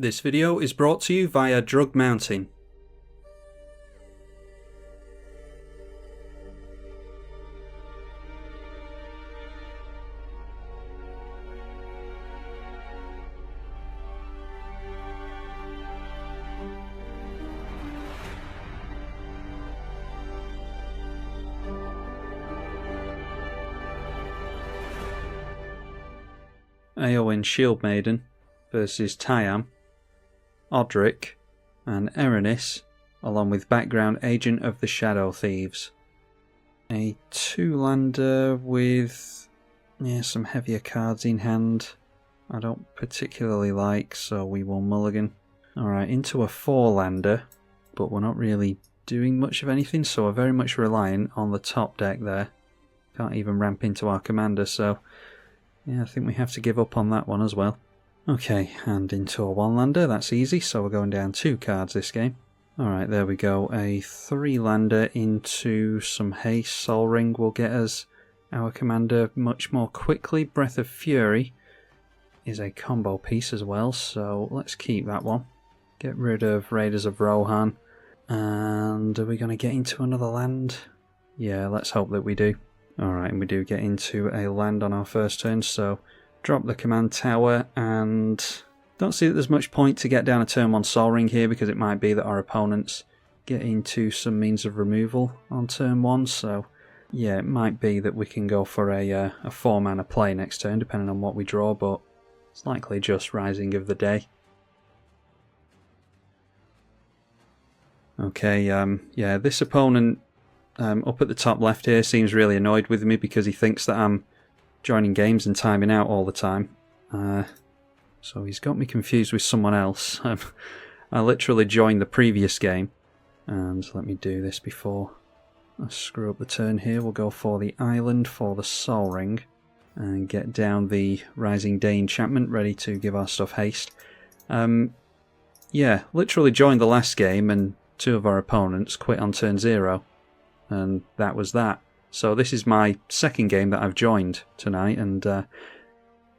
This video is brought to you via Drug Mountain. Eowyn Shieldmaiden versus Tayam, Odric, and Erinis, along with background agent of the Shadow Thieves. A 2-lander with some heavier cards in hand. I don't particularly like, so we will mulligan. Alright, into a 4-lander, but we're not really doing much of anything, so we're very much reliant on the top deck there. Can't even ramp into our commander, so yeah, I think we have to give up on that one as well. Okay, and into a 1-lander, that's easy, so we're going down 2 cards this game. Alright, there we go, a 3-lander into some haste. Soul Ring will get us our commander much more quickly. Breath of Fury is a combo piece as well, so let's keep that one. Get rid of Raiders of Rohan. And are we going to get into another land? Yeah, let's hope that we do. Alright, and we do get into a land on our first turn, so drop the command tower, and don't see that there's much point to get down a turn 1 Soul Ring here, because it might be that our opponents get into some means of removal on turn 1, so yeah, it might be that we can go for a 4-mana play next turn, depending on what we draw, but it's likely just Rising of the Day. Okay, yeah, this opponent up at the top left here seems really annoyed with me because he thinks that I'm joining games and timing out all the time. So he's got me confused with someone else. I literally joined the previous game. And let me do this before I screw up the turn here. We'll go for the island for the Soul Ring and get down the Rising Day enchantment, ready to give our stuff haste. Yeah, literally joined the last game and 2 of our opponents quit on turn 0. And that was that. So this is my second game that I've joined tonight, and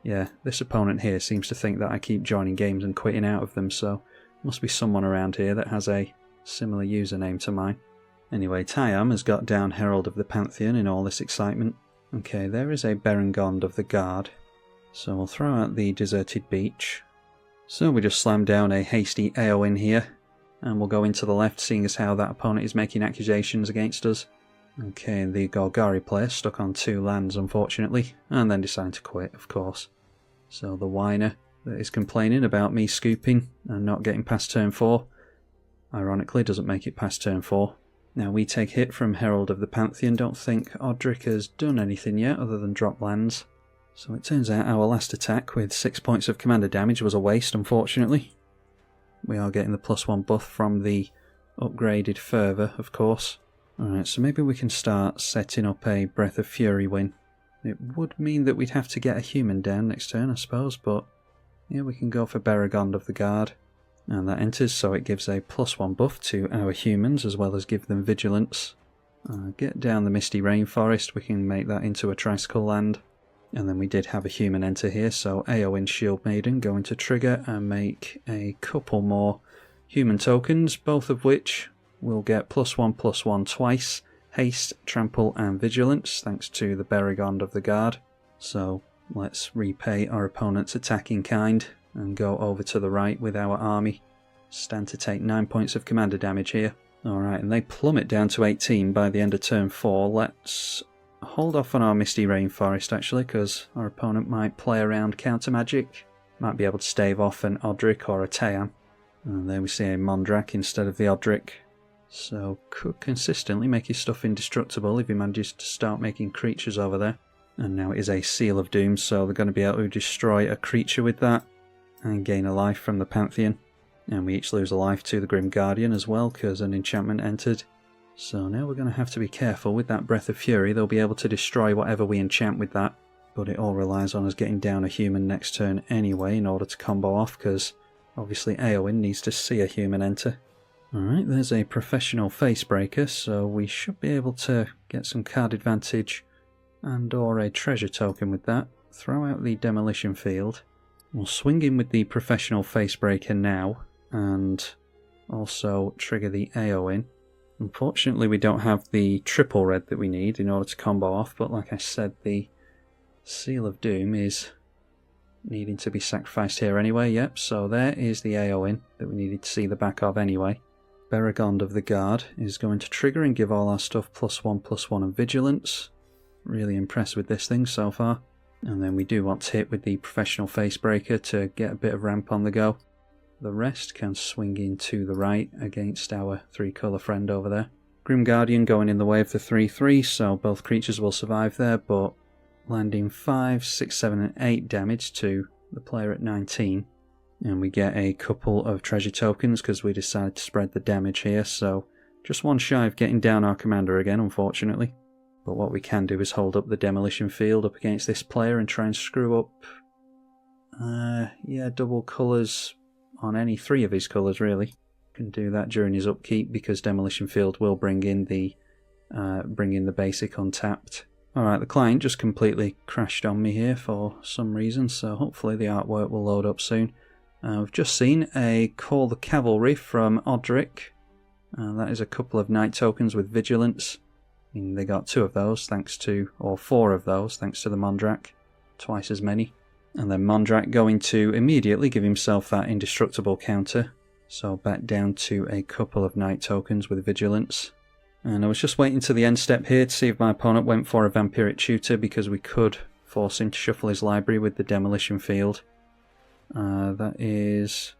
yeah, this opponent here seems to think that I keep joining games and quitting out of them, so must be someone around here that has a similar username to mine. Anyway, Tayam has got down Herald of the Pantheon in all this excitement. Okay, there is a Berengond of the Guard, so we'll throw out the Deserted Beach. So we just slam down a hasty Eowyn here, and we'll go into the left, seeing as how that opponent is making accusations against us. Okay, the Golgari player stuck on 2 lands, unfortunately, and then decided to quit, of course. So the whiner that is complaining about me scooping and not getting past turn 4, ironically doesn't make it past turn 4. Now we take hit from Herald of the Pantheon. Don't think Odric has done anything yet other than drop lands. So it turns out our last attack with 6 points of commander damage was a waste, unfortunately. We are getting the +1 buff from the upgraded Fervour, of course. Alright, so maybe we can start setting up a Breath of Fury win. It would mean that we'd have to get a human down next turn, I suppose, but yeah, we can go for Berengond of the Guard. And that enters, so it gives a +1 buff to our humans, as well as give them vigilance. Get down the Misty Rainforest, we can make that into a Tricycle land. And then we did have a human enter here, so Eowyn Shieldmaiden going to trigger and make a couple more human tokens, both of which will get +1/+1 twice, haste, trample and vigilance, thanks to the Berengond of the Guard. So let's repay our opponent's attack in kind and go over to the right with our army. Stand to take 9 points of commander damage here. Alright, and they plummet down to 18 by the end of turn 4. Let's hold off on our Misty Rainforest actually, because our opponent might play around counter magic. Might be able to stave off an Odric or a Tayam. And there we see a Mondrak instead of the Odric. So could consistently make his stuff indestructible if he manages to start making creatures over there. And now it is a Seal of Doom, so they're going to be able to destroy a creature with that and gain a life from the Pantheon. And we each lose a life to the Grim Guardian as well, because an enchantment entered. So now we're going to have to be careful with that Breath of Fury. They'll be able to destroy whatever we enchant with that, but it all relies on us getting down a human next turn anyway in order to combo off, because obviously Eowyn needs to see a human enter. Alright, there's a Professional Facebreaker, so we should be able to get some card advantage and or a treasure token with that. Throw out the Demolition Field We'll swing in with the Professional Facebreaker now, and also trigger the Eowyn. Unfortunately, we don't have the triple red that we need in order to combo off, but like I said, the Seal of Doom is needing to be sacrificed here anyway. Yep, so there is the Eowyn that we needed to see the back of anyway. Beragond of the Guard is going to trigger and give all our stuff +1/+1 and Vigilance. Really impressed with this thing so far. And then we do want to hit with the Professional Facebreaker to get a bit of ramp on the go. The rest can swing in to the right against our 3-colour friend over there. Grim Guardian going in the way of the 3/3, so both creatures will survive there, but landing 5, 6, 7 and 8 damage to the player at 19. And we get a couple of treasure tokens because we decided to spread the damage here, so just one shy of getting down our commander again, unfortunately. But what we can do is hold up the demolition field up against this player and try and screw up double colours on any 3 of his colours really. Can do that during his upkeep because demolition field will bring in the basic untapped. Alright, the client just completely crashed on me here for some reason, so hopefully the artwork will load up soon. We've just seen a Call the Cavalry from Odric. That is a couple of night tokens with Vigilance. I mean, they got 2 of those or 4 of those thanks to the Mondrak. Twice as many. And then Mondrak going to immediately give himself that indestructible counter. So back down to a couple of night tokens with Vigilance. And I was just waiting to the end step here to see if my opponent went for a Vampiric Tutor because we could force him to shuffle his library with the demolition field. That is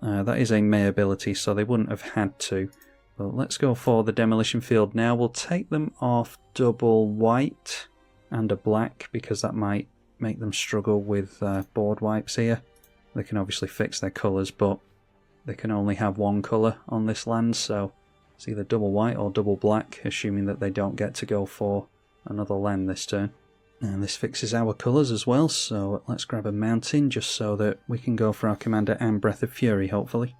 a May ability, so they wouldn't have had to. But let's go for the demolition field now. We'll take them off double white and a black because that might make them struggle with board wipes here. They can obviously fix their colours, but they can only have one colour on this land, so it's either double white or double black, assuming that they don't get to go for another land this turn. And this fixes our colours as well, so let's grab a mountain just so that we can go for our commander and Breath of Fury, hopefully.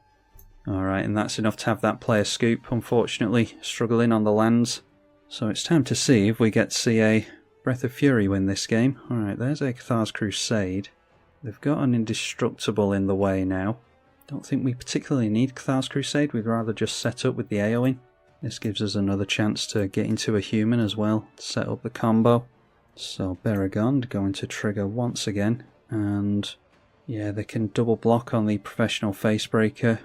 Alright, and that's enough to have that player scoop, unfortunately, struggling on the lands. So it's time to see if we get to see a Breath of Fury win this game. Alright, there's a Cathar's Crusade. They've got an Indestructible in the way now. Don't think we particularly need Cathar's Crusade, we'd rather just set up with the Eowyn. This gives us another chance to get into a human as well, to set up the combo. So Beragond going to trigger once again, and yeah, they can double block on the Professional Facebreaker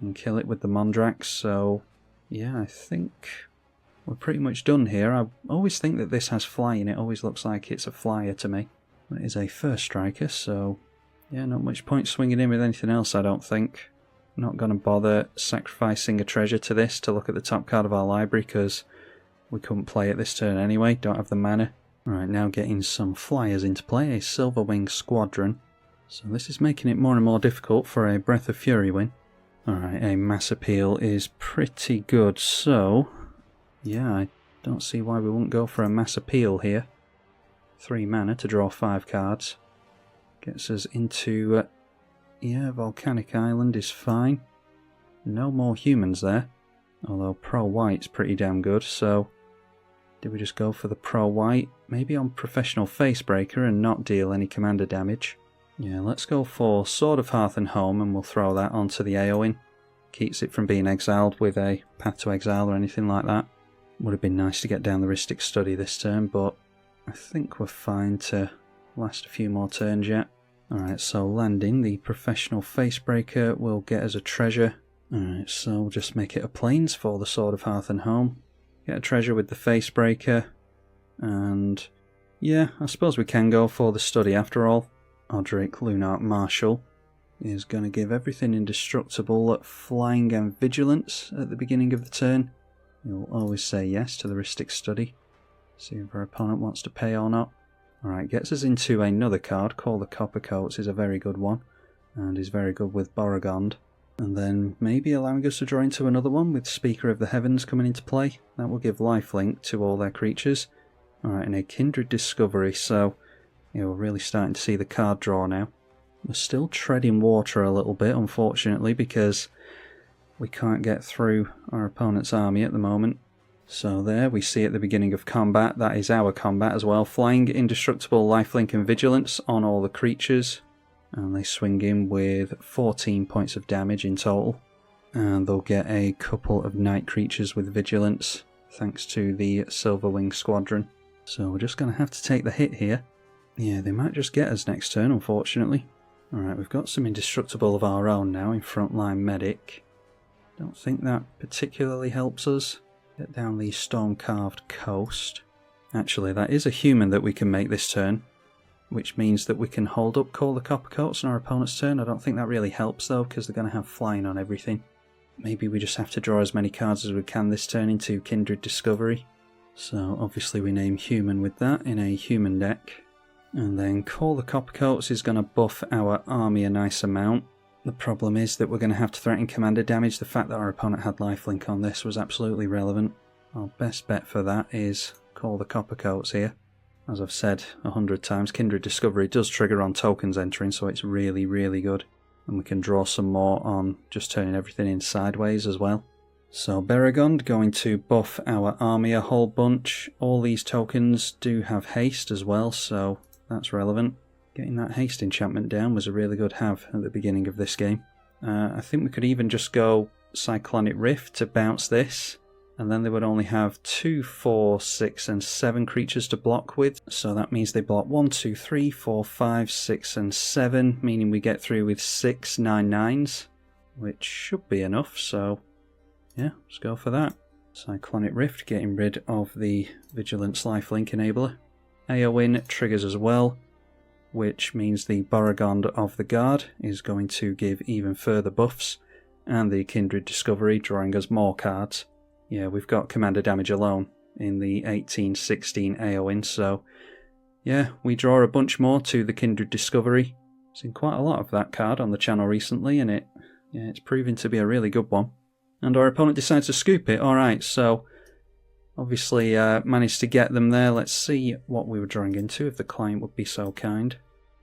and kill it with the Mondrak, so yeah, I think we're pretty much done here. I always think that this has fly in it, always looks like it's a flyer to me. It is a first striker, so yeah, not much point swinging in with anything else, I don't think. Not going to bother sacrificing a treasure to this to look at the top card of our library because we couldn't play it this turn anyway, don't have the mana. Right, now getting some flyers into play, a Silverwing Squadron. So this is making it more and more difficult for a Breath of Fury win. Alright, a Mass Appeal is pretty good, so yeah, I don't see why we wouldn't go for a Mass Appeal here. 3 mana to draw 5 cards. Gets us into, Volcanic Island is fine. No more humans there, although Pro White's pretty damn good, so did we just go for the Pro White? Maybe on Professional Facebreaker and not deal any commander damage. Yeah, let's go for Sword of Hearth and Home and we'll throw that onto the Eowyn. Keeps it from being exiled with a Path to Exile or anything like that. Would have been nice to get down the Rhystic Study this turn, but I think we're fine to last a few more turns yet. Alright, so landing the Professional Facebreaker will get us a treasure. Alright, so we'll just make it a Plains for the Sword of Hearth and Home. Get a treasure with the Facebreaker. And yeah, I suppose we can go for the study after all. Odric Lunarch Marshal is going to give everything indestructible at flying and vigilance at the beginning of the turn. He'll always say yes to the Rhystic Study. See if our opponent wants to pay or not. Alright, gets us into another card. Call the Coppercoats is a very good one. And is very good with Boragond. And then maybe allowing us to draw into another one with Speaker of the Heavens coming into play. That will give lifelink to all their creatures. Alright, and a Kindred Discovery, so yeah, we're really starting to see the card draw now. We're still treading water a little bit, unfortunately, because we can't get through our opponent's army at the moment. So there, we see at the beginning of combat, that is our combat as well. Flying, Indestructible, Lifelink and Vigilance on all the creatures. And they swing in with 14 points of damage in total. And they'll get a couple of night creatures with vigilance, thanks to the Silverwing Squadron. So we're just going to have to take the hit here. Yeah, they might just get us next turn, unfortunately. Alright, we've got some indestructible of our own now in frontline medic. Don't think that particularly helps us get down the storm-carved coast. Actually, that is a human that we can make this turn, which means that we can hold up Call the Coppercoats on our opponent's turn. I don't think that really helps though, because they're going to have flying on everything. Maybe we just have to draw as many cards as we can this turn into Kindred Discovery. So obviously we name human with that in a human deck. And then Call the Coppercoats is going to buff our army a nice amount. The problem is that we're going to have to threaten commander damage. The fact that our opponent had lifelink on this was absolutely relevant. Our best bet for that is Call the Coppercoats here. As I've said 100 times, Kindred Discovery does trigger on tokens entering, so it's really, really good. And we can draw some more on just turning everything in sideways as well. So Beregond going to buff our army a whole bunch. All these tokens do have haste as well, so that's relevant. Getting that haste enchantment down was a really good have at the beginning of this game. I think we could even just go Cyclonic Rift to bounce this, and then they would only have 2, 4, 6 and 7 creatures to block with. So that means they block 1, 2, 3, 4, 5, 6 and 7, meaning we get through with 6 9/9s, which should be enough. So yeah, let's go for that. Cyclonic Rift, getting rid of the Vigilance Lifelink enabler. Eowyn triggers as well, which means the Beregond of the Guard is going to give even further buffs, and the Kindred Discovery drawing us more cards. Yeah, we've got commander damage alone in the 18-16 Eowyn, so yeah, we draw a bunch more to the Kindred Discovery. Seen quite a lot of that card on the channel recently, and it's proving to be a really good one. And our opponent decides to scoop it. Alright, so obviously managed to get them there. Let's see what we were drawing into, if the client would be so kind.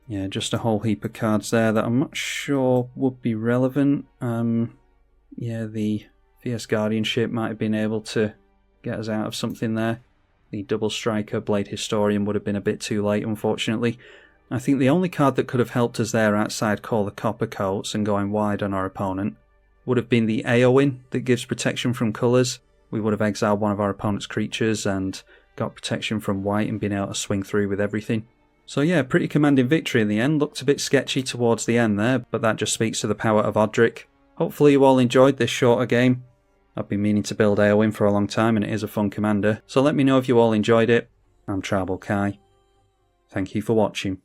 Yeah, just a whole heap of cards there that I'm not sure would be relevant. Yeah, the Fierce Guardianship might have been able to get us out of something there. The Double Striker Blade Historian would have been a bit too late, unfortunately. I think the only card that could have helped us there outside Call the Coppercoats and going wide on our opponent would have been the Eowyn that gives protection from colours. We would have exiled one of our opponent's creatures and got protection from white and been able to swing through with everything. So yeah, pretty commanding victory in the end. Looked a bit sketchy towards the end there, but that just speaks to the power of Odric. Hopefully you all enjoyed this shorter game. I've been meaning to build Eowyn for a long time, and it is a fun commander. So let me know if you all enjoyed it. I'm tribalkai. Thank you for watching.